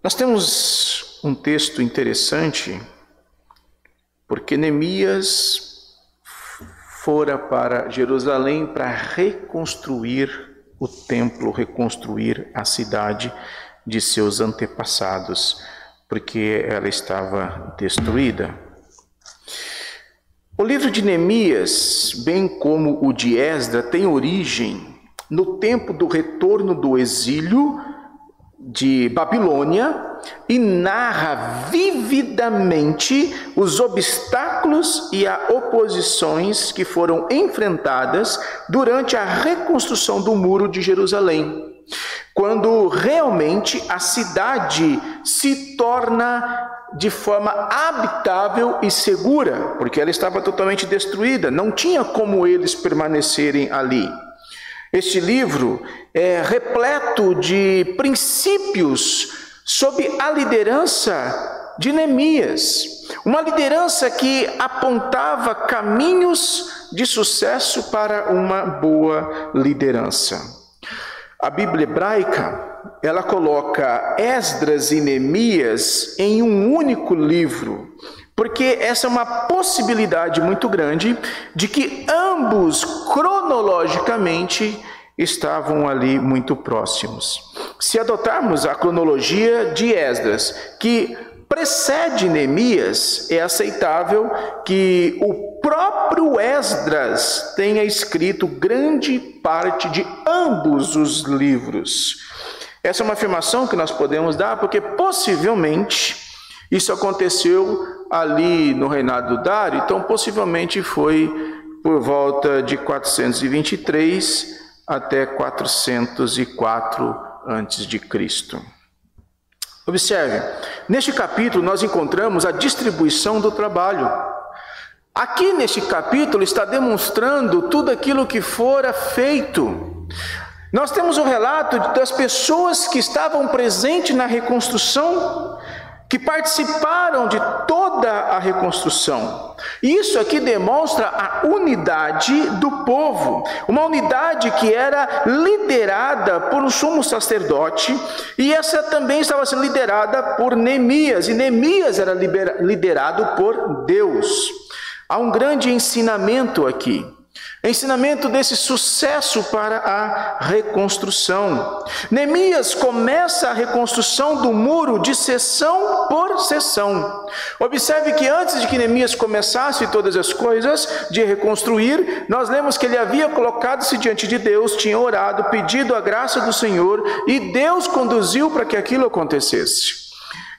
Nós temos um texto interessante, porque Neemias fora para Jerusalém para reconstruir o templo, reconstruir a cidade de seus antepassados, porque ela estava destruída. O livro de Neemias, bem como o de Esdras, tem origem no tempo do retorno do exílio de Babilônia e narra vividamente os obstáculos e as oposições que foram enfrentadas durante a reconstrução do muro de Jerusalém, quando realmente a cidade se torna de forma habitável e segura, porque ela estava totalmente destruída, não tinha como eles permanecerem ali. Este livro é repleto de princípios sob a liderança de Neemias, uma liderança que apontava caminhos de sucesso para uma boa liderança. A Bíblia hebraica, ela coloca Esdras e Neemias em um único livro, porque essa é uma possibilidade muito grande de que ambos cronologicamente estavam ali muito próximos. Se adotarmos a cronologia de Esdras, que precede Neemias, é aceitável que o próprio Esdras tenha escrito grande parte de ambos os livros. Essa é uma afirmação que nós podemos dar, porque possivelmente isso aconteceu ali no reinado do Dário, então possivelmente foi por volta de 423 até 404 a.C. Observe, neste capítulo nós encontramos a distribuição do trabalho. Aqui neste capítulo está demonstrando tudo aquilo que fora feito. Nós temos o relato das pessoas que estavam presentes na reconstrução, que participaram de toda a reconstrução. Isso aqui demonstra a unidade do povo, uma unidade que era liderada por um sumo sacerdote, e essa também estava sendo liderada por Neemias, e Neemias era liderado por Deus. Há um grande ensinamento aqui. Ensinamento desse sucesso para a reconstrução. Neemias começa a reconstrução do muro de seção por seção. Observe que antes de que Neemias começasse todas as coisas de reconstruir, nós lemos que ele havia colocado-se diante de Deus, tinha orado, pedido a graça do Senhor, e Deus conduziu para que aquilo acontecesse.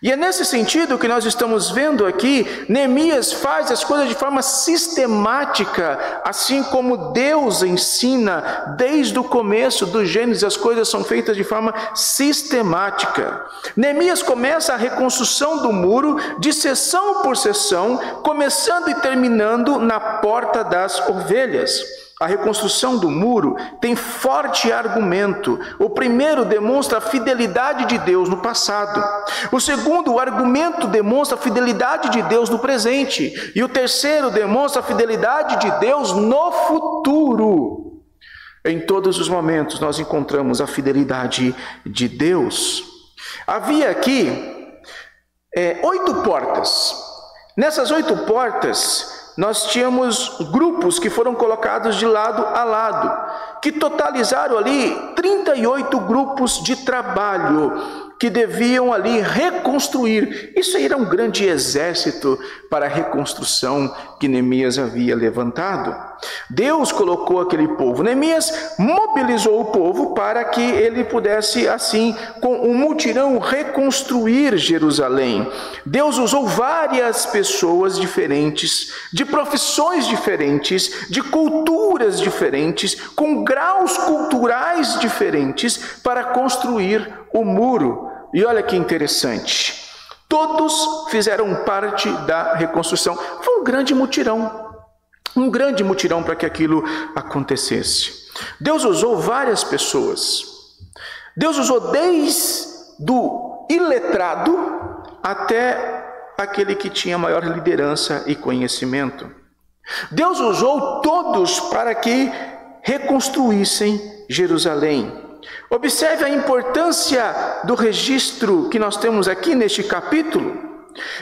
E é nesse sentido que nós estamos vendo aqui, Neemias faz as coisas de forma sistemática, assim como Deus ensina desde o começo do Gênesis, as coisas são feitas de forma sistemática. Neemias começa a reconstrução do muro de seção por seção, começando e terminando na Porta das Ovelhas. A reconstrução do muro tem forte argumento. O primeiro demonstra a fidelidade de Deus no passado. O segundo, o argumento demonstra a fidelidade de Deus no presente. E o terceiro demonstra a fidelidade de Deus no futuro. Em todos os momentos nós encontramos a fidelidade de Deus. Havia aqui 8 portas. Nessas 8 portas, nós tínhamos grupos que foram colocados de lado a lado, que totalizaram ali 38 grupos de trabalho, que deviam ali reconstruir. Isso aí era um grande exército para a reconstrução que Neemias havia levantado. Deus colocou aquele povo. Neemias mobilizou o povo para que ele pudesse, assim, com um mutirão, reconstruir Jerusalém. Deus usou várias pessoas diferentes, de profissões diferentes, de culturas diferentes, com graus culturais diferentes, para construir o muro. E olha que interessante, todos fizeram parte da reconstrução. Foi um grande mutirão para que aquilo acontecesse. Deus usou várias pessoas. Deus usou desde o iletrado até aquele que tinha maior liderança e conhecimento. Deus usou todos para que reconstruíssem Jerusalém. Observe a importância do registro que nós temos aqui neste capítulo.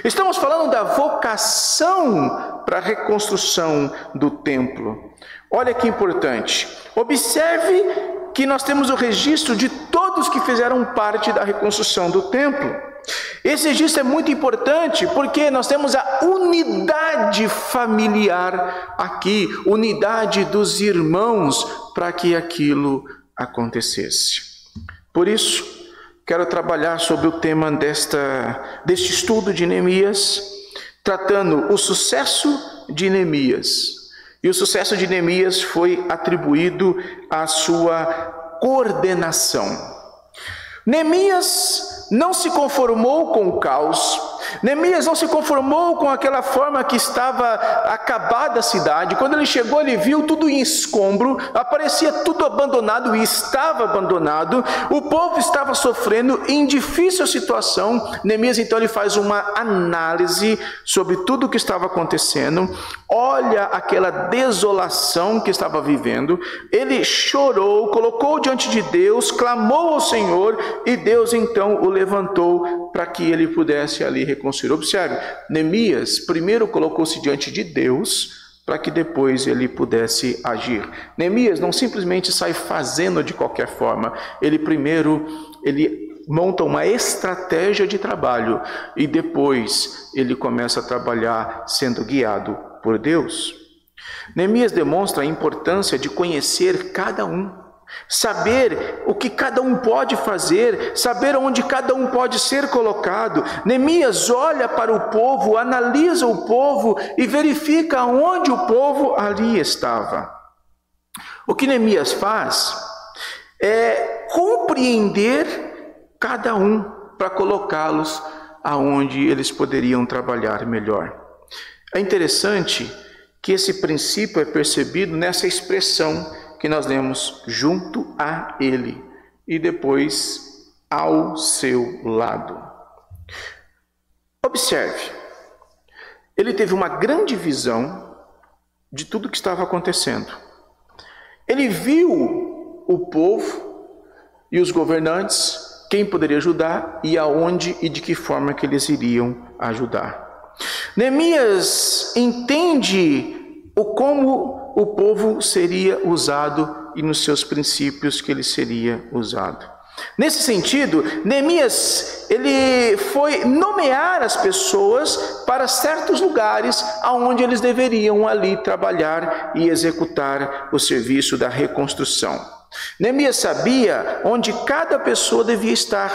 Estamos falando da vocação para a reconstrução do templo. Olha que importante. Observe que nós temos o registro de todos que fizeram parte da reconstrução do templo. Esse registro é muito importante porque nós temos a unidade familiar aqui, unidade dos irmãos para que aquilo acontecesse. Por isso, quero trabalhar sobre o tema deste estudo de Neemias, tratando o sucesso de Neemias. E o sucesso de Neemias foi atribuído à sua coordenação. Neemias não se conformou com o caos. Neemias não se conformou com aquela forma que estava acabada a cidade. Quando ele chegou, ele viu tudo em escombro, aparecia tudo abandonado e estava abandonado. O povo estava sofrendo em difícil situação. Neemias então ele faz uma análise sobre tudo o que estava acontecendo. Olha aquela desolação que estava vivendo. Ele chorou, colocou diante de Deus, clamou ao Senhor e Deus então o levantou para que ele pudesse ali reconstruir. Observe, Neemias primeiro colocou-se diante de Deus para que depois ele pudesse agir. Neemias não simplesmente sai fazendo de qualquer forma. Ele monta uma estratégia de trabalho e depois ele começa a trabalhar sendo guiado por Deus. Neemias demonstra a importância de conhecer cada um, saber o que cada um pode fazer, saber onde cada um pode ser colocado. Neemias olha para o povo, analisa o povo e verifica onde o povo ali estava. O que Neemias faz é compreender cada um para colocá-los aonde eles poderiam trabalhar melhor. É interessante que esse princípio é percebido nessa expressão que nós lemos, junto a ele e depois ao seu lado. Observe, ele teve uma grande visão de tudo que estava acontecendo. Ele viu o povo e os governantes, quem poderia ajudar e aonde e de que forma que eles iriam ajudar. Neemias entende como o povo seria usado e nos seus princípios que ele seria usado. Nesse sentido, Neemias ele foi nomear as pessoas para certos lugares aonde eles deveriam ali trabalhar e executar o serviço da reconstrução. Neemias sabia onde cada pessoa devia estar,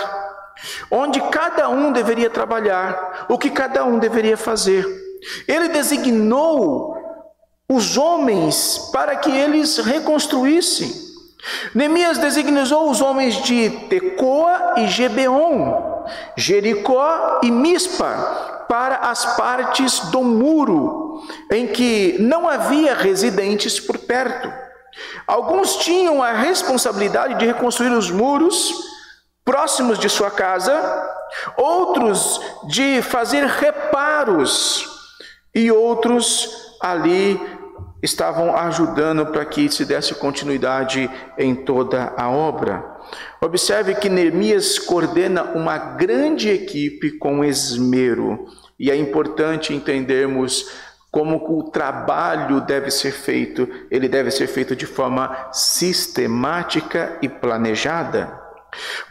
onde cada um deveria trabalhar, o que cada um deveria fazer. Ele designou os homens para que eles reconstruíssem. Neemias designou os homens de Tecoa e Gebeon, Jericó e Mispa, para as partes do muro, em que não havia residentes por perto. Alguns tinham a responsabilidade de reconstruir os muros próximos de sua casa, outros de fazer reparos, e outros ali estavam ajudando para que se desse continuidade em toda a obra. Observe que Neemias coordena uma grande equipe com esmero, e é importante entendermos como o trabalho deve ser feito. Ele deve ser feito de forma sistemática e planejada.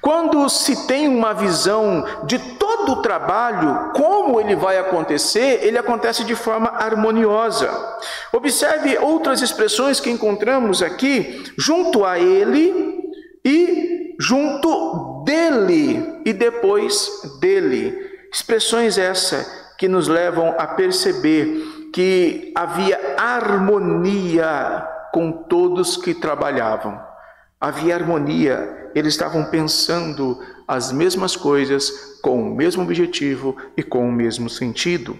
Quando se tem uma visão de todo o trabalho, como ele vai acontecer, ele acontece de forma harmoniosa. Observe outras expressões que encontramos aqui, junto a ele e junto dele e depois dele. Expressões essas que nos levam a perceber que havia harmonia com todos que trabalhavam. Havia harmonia, eles estavam pensando as mesmas coisas, com o mesmo objetivo e com o mesmo sentido.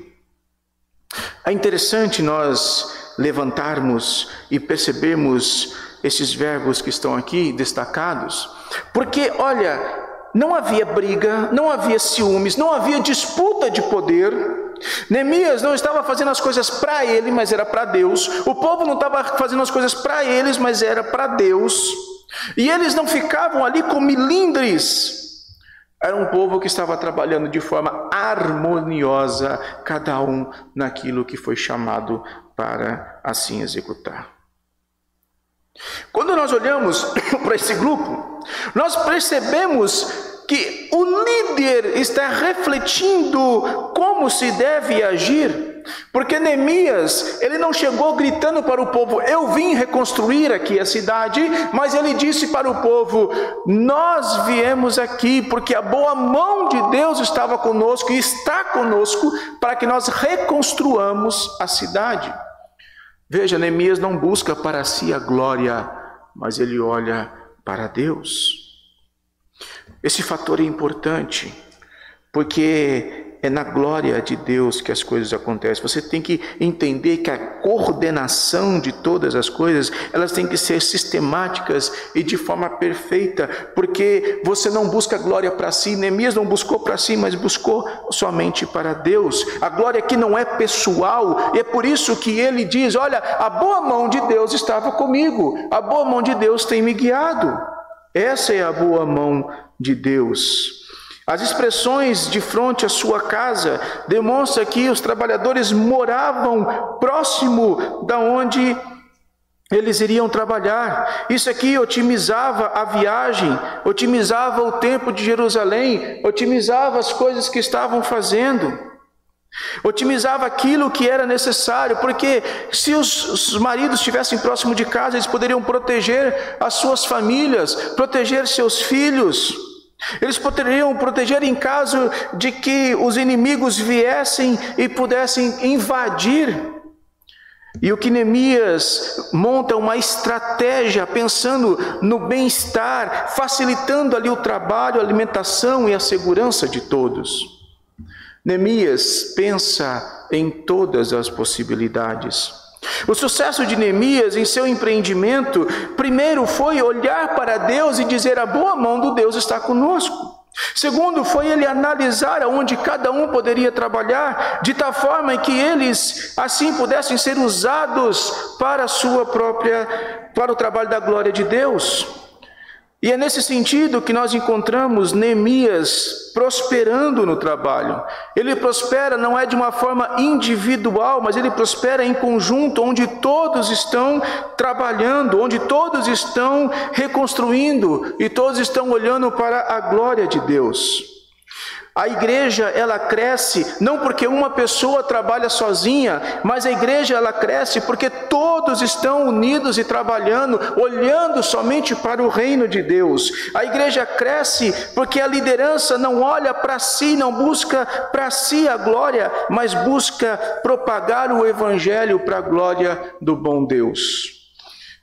É interessante nós levantarmos e percebermos esses verbos que estão aqui destacados, porque, olha, não havia briga, não havia ciúmes, não havia disputa de poder. Neemias não estava fazendo as coisas para ele, mas era para Deus. O povo não estava fazendo as coisas para eles, mas era para Deus. E eles não ficavam ali como milindres. Era um povo que estava trabalhando de forma harmoniosa, cada um naquilo que foi chamado para assim executar. Quando nós olhamos para esse grupo, nós percebemos que o líder está refletindo como se deve agir. Porque Neemias, ele não chegou gritando para o povo: eu vim reconstruir aqui a cidade, mas ele disse para o povo: nós viemos aqui porque a boa mão de Deus estava conosco e está conosco para que nós reconstruamos a cidade. Veja, Neemias não busca para si a glória, mas ele olha para Deus. Esse fator é importante, porque é na glória de Deus que as coisas acontecem. Você tem que entender que a coordenação de todas as coisas, elas têm que ser sistemáticas e de forma perfeita, porque você não busca glória para si. Neemias não buscou para si, mas buscou somente para Deus. A glória aqui não é pessoal, e é por isso que ele diz: olha, a boa mão de Deus estava comigo, a boa mão de Deus tem me guiado. Essa é a boa mão de Deus. As expressões de frente à sua casa demonstram que os trabalhadores moravam próximo da onde eles iriam trabalhar. Isso aqui otimizava a viagem, otimizava o tempo de Jerusalém, otimizava as coisas que estavam fazendo, otimizava aquilo que era necessário, porque se os maridos estivessem próximo de casa, eles poderiam proteger as suas famílias, proteger seus filhos. Eles poderiam proteger em caso de que os inimigos viessem e pudessem invadir. E o que Neemias monta uma estratégia pensando no bem-estar, facilitando ali o trabalho, a alimentação e a segurança de todos. Neemias pensa em todas as possibilidades. O sucesso de Neemias em seu empreendimento, primeiro foi olhar para Deus e dizer: a boa mão do Deus está conosco. Segundo, foi ele analisar aonde cada um poderia trabalhar, de tal forma que eles assim pudessem ser usados para o trabalho da glória de Deus. E é nesse sentido que nós encontramos Neemias prosperando no trabalho. Ele prospera não é de uma forma individual, mas ele prospera em conjunto, onde todos estão trabalhando, onde todos estão reconstruindo e todos estão olhando para a glória de Deus. A igreja, ela cresce não porque uma pessoa trabalha sozinha, mas a igreja, ela cresce porque todos estão unidos e trabalhando, olhando somente para o reino de Deus. A igreja cresce porque a liderança não olha para si, não busca para si a glória, mas busca propagar o evangelho para a glória do bom Deus.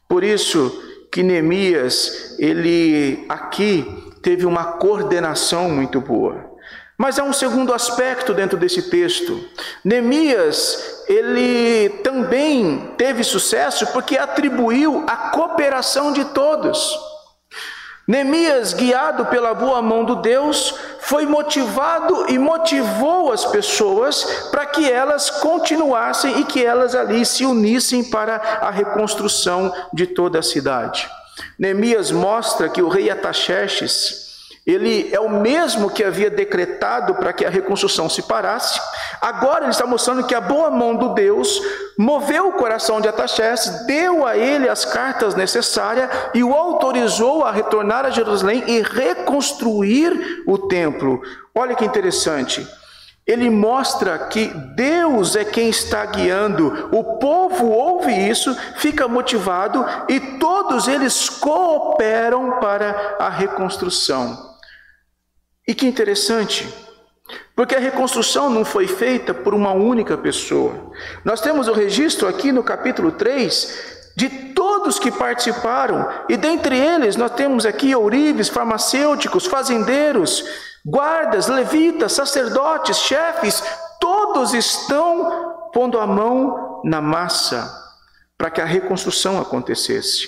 Por isso que Neemias, ele aqui teve uma coordenação muito boa. Mas há um segundo aspecto dentro desse texto. Neemias, ele também teve sucesso porque atribuiu a cooperação de todos. Neemias, guiado pela boa mão do Deus, foi motivado e motivou as pessoas para que elas continuassem e que elas ali se unissem para a reconstrução de toda a cidade. Neemias mostra que o rei Artaxerxes, ele é o mesmo que havia decretado para que a reconstrução se parasse. Agora ele está mostrando que a boa mão do Deus moveu o coração de Artaxerxes, deu a ele as cartas necessárias e o autorizou a retornar a Jerusalém e reconstruir o templo. Olha que interessante. Ele mostra que Deus é quem está guiando. O povo ouve isso, fica motivado e todos eles cooperam para a reconstrução. E que interessante, porque a reconstrução não foi feita por uma única pessoa. Nós temos o registro aqui no capítulo 3 de todos que participaram, e dentre eles nós temos aqui ourives, farmacêuticos, fazendeiros, guardas, levitas, sacerdotes, chefes, todos estão pondo a mão na massa para que a reconstrução acontecesse.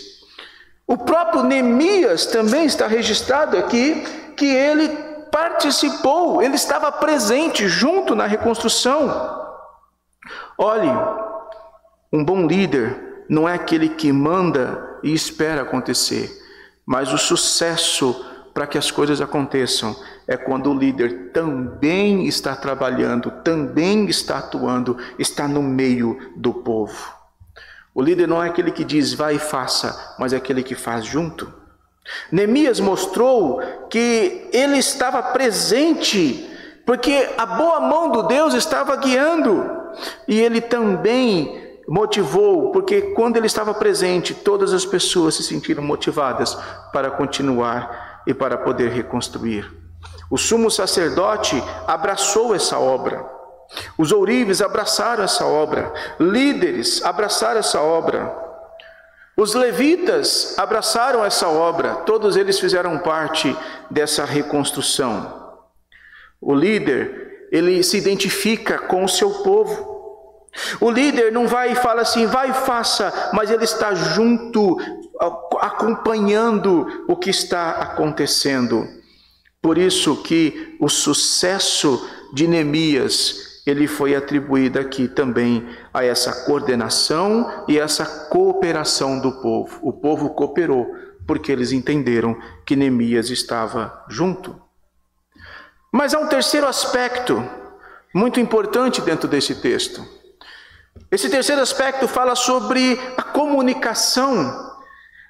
O próprio Neemias também está registrado aqui que ele participou, ele estava presente junto na reconstrução. Olhe, um bom líder não é aquele que manda e espera acontecer, Mas o sucesso para que as coisas aconteçam é quando o líder também está trabalhando, também está atuando, está no meio do povo. O líder não é aquele que diz vai e faça, mas é aquele que faz junto. Neemias mostrou que ele estava presente, porque a boa mão do Deus estava guiando, e ele também motivou, porque quando ele estava presente, todas as pessoas se sentiram motivadas para continuar e para poder reconstruir. O sumo sacerdote abraçou essa obra, os ourives abraçaram essa obra, líderes abraçaram essa obra, os levitas abraçaram essa obra, todos eles fizeram parte dessa reconstrução. O líder, ele se identifica com o seu povo. O líder não vai e fala assim, vai e faça, mas ele está junto, acompanhando o que está acontecendo. Por isso que o sucesso de Neemias, ele foi atribuído aqui também a essa coordenação e essa cooperação do povo. O povo cooperou, porque eles entenderam que Neemias estava junto. Mas há um terceiro aspecto muito importante dentro desse texto. Esse terceiro aspecto fala sobre a comunicação.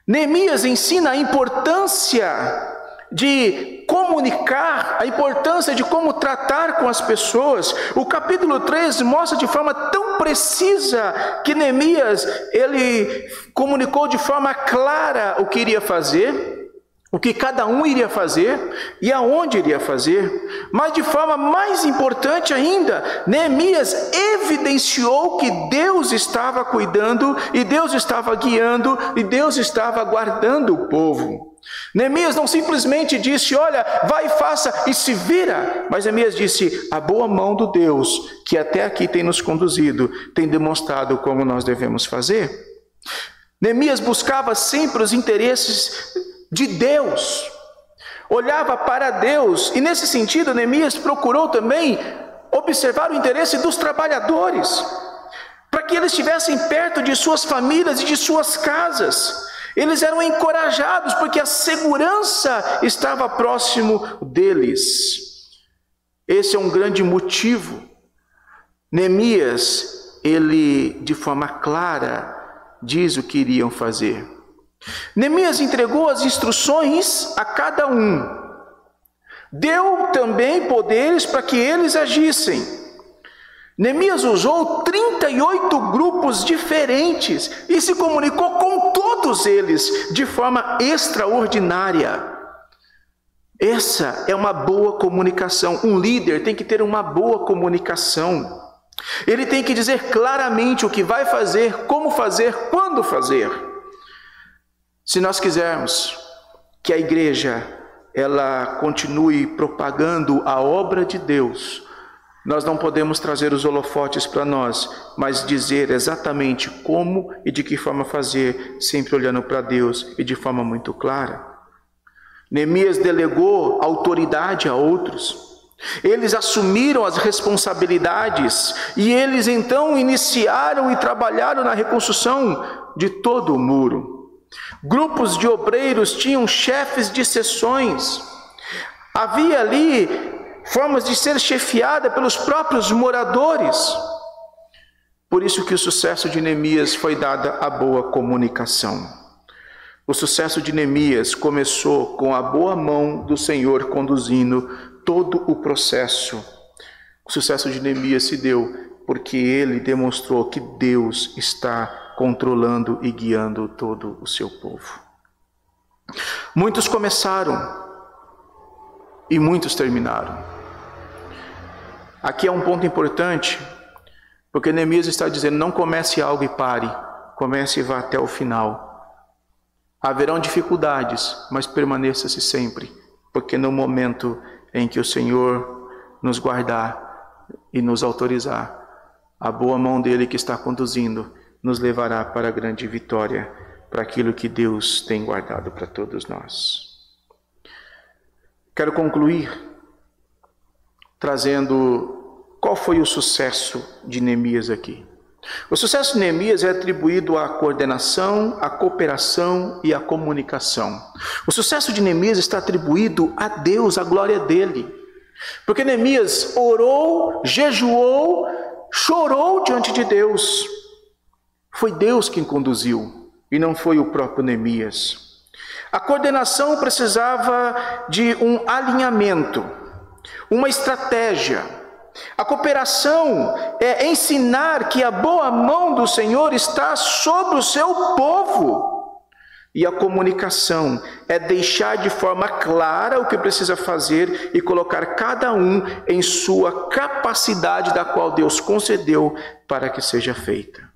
Neemias ensina a importância de comunicar, a importância de como tratar com as pessoas. O capítulo 3 mostra de forma tão precisa que Neemias, ele comunicou de forma clara o que iria fazer, o que cada um iria fazer e aonde iria fazer. Mas de forma mais importante ainda, Neemias evidenciou que Deus estava cuidando e Deus estava guiando e Deus estava guardando o povo. Neemias não simplesmente disse, olha, vai e faça e se vira, mas Neemias disse, a boa mão do Deus que até aqui tem nos conduzido, tem demonstrado como nós devemos fazer. Neemias buscava sempre os interesses de Deus, olhava para Deus, e nesse sentido Neemias procurou também observar o interesse dos trabalhadores, para que eles estivessem perto de suas famílias e de suas casas. Eles eram encorajados porque a segurança estava próximo deles. Esse é um grande motivo. Neemias, ele de forma clara diz o que iriam fazer. Neemias entregou as instruções a cada um. Deu também poderes para que eles agissem. Neemias usou 38 grupos diferentes e se comunicou com todos eles de forma extraordinária. Essa é uma boa comunicação. Um líder tem que ter uma boa comunicação. Ele tem que dizer claramente o que vai fazer, como fazer, quando fazer. Se nós quisermos que a igreja ela continue propagando a obra de Deus, nós não podemos trazer os holofotes para nós, mas dizer exatamente como e de que forma fazer, sempre olhando para Deus e de forma muito clara. Neemias delegou autoridade a outros. Eles assumiram as responsabilidades e eles então iniciaram e trabalharam na reconstrução de todo o muro. Grupos de obreiros tinham chefes de seções. Havia ali formas de ser chefiada pelos próprios moradores. Por isso que o sucesso de Neemias foi dada a boa comunicação. O sucesso de Neemias começou com a boa mão do Senhor conduzindo todo o processo. O sucesso de Neemias se deu porque ele demonstrou que Deus está controlando e guiando todo o seu povo. Muitos começaram e muitos terminaram. Aqui é um ponto importante, porque Neemias está dizendo, não comece algo e pare, comece e vá até o final. Haverão dificuldades, mas permaneça-se sempre, porque no momento em que o Senhor nos guardar e nos autorizar, a boa mão dele que está conduzindo, nos levará para a grande vitória, para aquilo que Deus tem guardado para todos nós. Quero concluir trazendo qual foi o sucesso de Neemias aqui. O sucesso de Neemias é atribuído à coordenação, à cooperação e à comunicação. O sucesso de Neemias está atribuído a Deus, à glória dele. Porque Neemias orou, jejuou, chorou diante de Deus. Foi Deus quem conduziu e não foi o próprio Neemias. A coordenação precisava de um alinhamento, uma estratégia. A cooperação é ensinar que a boa mão do Senhor está sobre o seu povo. E a comunicação é deixar de forma clara o que precisa fazer e colocar cada um em sua capacidade da qual Deus concedeu para que seja feita.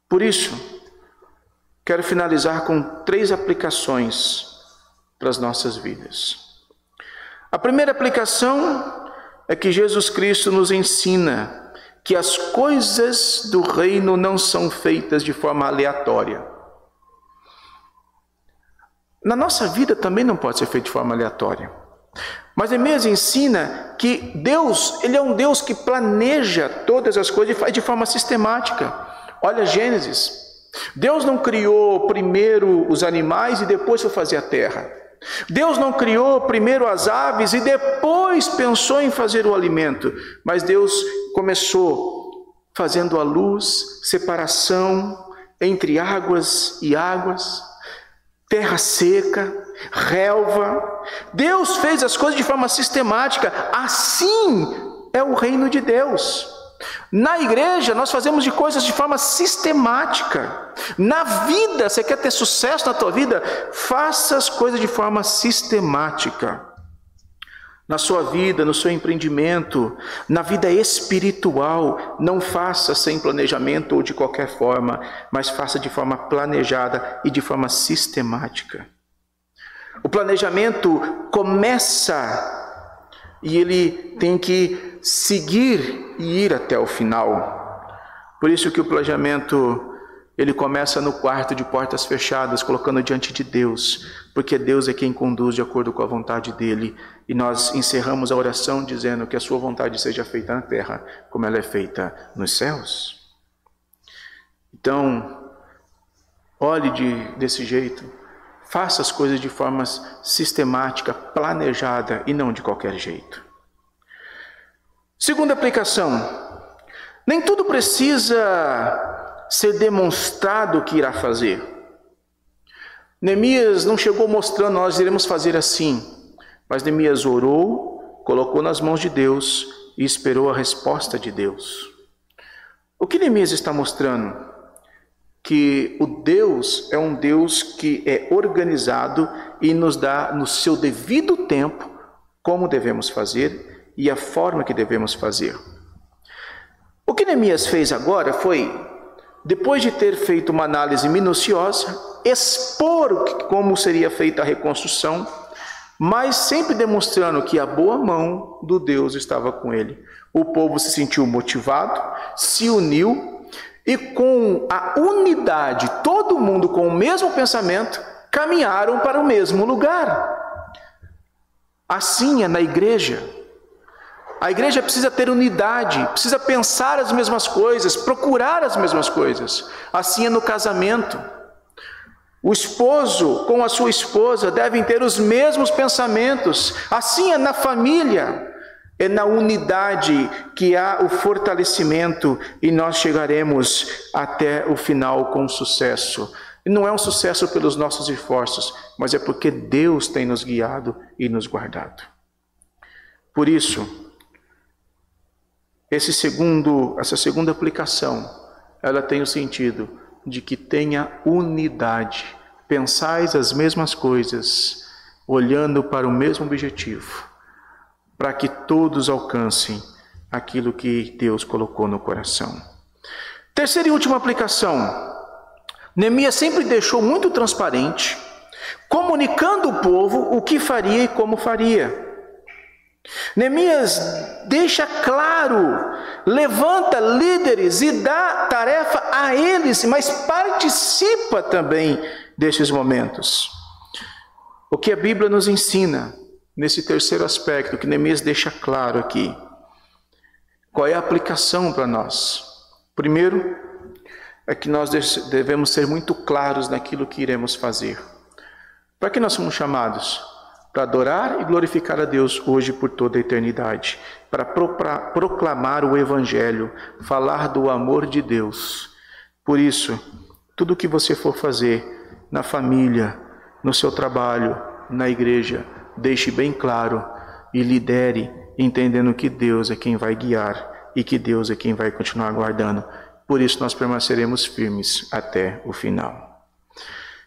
Por isso, quero finalizar com 3 aplicações para as nossas vidas. A primeira aplicação é que Jesus Cristo nos ensina que as coisas do reino não são feitas de forma aleatória. Na nossa vida também não pode ser feito de forma aleatória. Mas Neemias ensina que Deus, Ele é um Deus que planeja todas as coisas e faz de forma sistemática. Olha Gênesis. Deus não criou primeiro os animais e depois foi fazer a terra. Deus não criou primeiro as aves e depois pensou em fazer o alimento. Mas Deus começou fazendo a luz, separação entre águas e águas, terra seca, relva. Deus fez as coisas de forma sistemática. Assim é o reino de Deus. Na igreja, nós fazemos de coisas de forma sistemática. Na vida, você quer ter sucesso na tua vida? Faça as coisas de forma sistemática. Na sua vida, no seu empreendimento, na vida espiritual, não faça sem planejamento ou de qualquer forma, mas faça de forma planejada e de forma sistemática. O planejamento começa e ele tem que seguir e ir até o final. Por isso que o planejamento, ele começa no quarto de portas fechadas, colocando diante de Deus, porque Deus é quem conduz de acordo com a vontade dele. E nós encerramos a oração dizendo que a sua vontade seja feita na terra, como ela é feita nos céus. Então, olhe desse jeito, faça as coisas de forma sistemática, planejada e não de qualquer jeito. Segunda aplicação, nem tudo precisa ser demonstrado o que irá fazer. Neemias não chegou mostrando, nós iremos fazer assim, mas Neemias orou, colocou nas mãos de Deus e esperou a resposta de Deus. O que Neemias está mostrando? Que o Deus é um Deus que é organizado e nos dá no seu devido tempo como devemos fazer e a forma que devemos fazer. O que Neemias fez agora foi, depois de ter feito uma análise minuciosa, expor como seria feita a reconstrução, mas sempre demonstrando que a boa mão do Deus estava com ele. O povo se sentiu motivado, se uniu, e com a unidade, todo mundo com o mesmo pensamento, caminharam para o mesmo lugar. Assim é na igreja. A igreja precisa ter unidade, precisa pensar as mesmas coisas, procurar as mesmas coisas. Assim é no casamento. O esposo com a sua esposa devem ter os mesmos pensamentos. Assim é na família. É na unidade que há o fortalecimento e nós chegaremos até o final com sucesso. E não é um sucesso pelos nossos esforços, mas é porque Deus tem nos guiado e nos guardado. Por isso, essa segunda aplicação, ela tem o sentido de que tenha unidade. Pensais as mesmas coisas, olhando para o mesmo objetivo, para que todos alcancem aquilo que Deus colocou no coração. Terceira e última aplicação. Neemias sempre deixou muito transparente, comunicando ao povo o que faria e como faria. Neemias deixa claro, levanta líderes e dá tarefa a eles, mas participa também desses momentos. O que a Bíblia nos ensina nesse terceiro aspecto, que Neemias deixa claro aqui. Qual é a aplicação para nós? Primeiro, é que nós devemos ser muito claros naquilo que iremos fazer. Para que nós somos chamados? Para adorar e glorificar a Deus hoje por toda a eternidade. Para proclamar o Evangelho, falar do amor de Deus. Por isso, tudo o que você for fazer na família, no seu trabalho, na igreja, deixe bem claro e lidere entendendo que Deus é quem vai guiar e que Deus é quem vai continuar guardando. Por isso nós permaneceremos firmes até o final.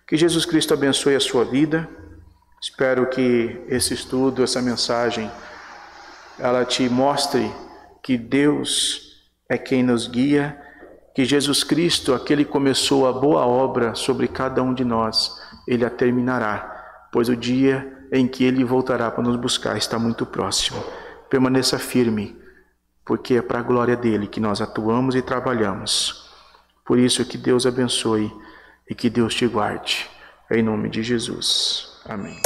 Que Jesus Cristo abençoe a sua vida. Espero que esse estudo, essa mensagem, ela te mostre que Deus é quem nos guia, que Jesus Cristo, aquele que começou a boa obra sobre cada um de nós, Ele a terminará, pois o dia em que Ele voltará para nos buscar está muito próximo. Permaneça firme, porque é para a glória dEle que nós atuamos e trabalhamos. Por isso, que Deus abençoe e que Deus te guarde. Em nome de Jesus. Amém.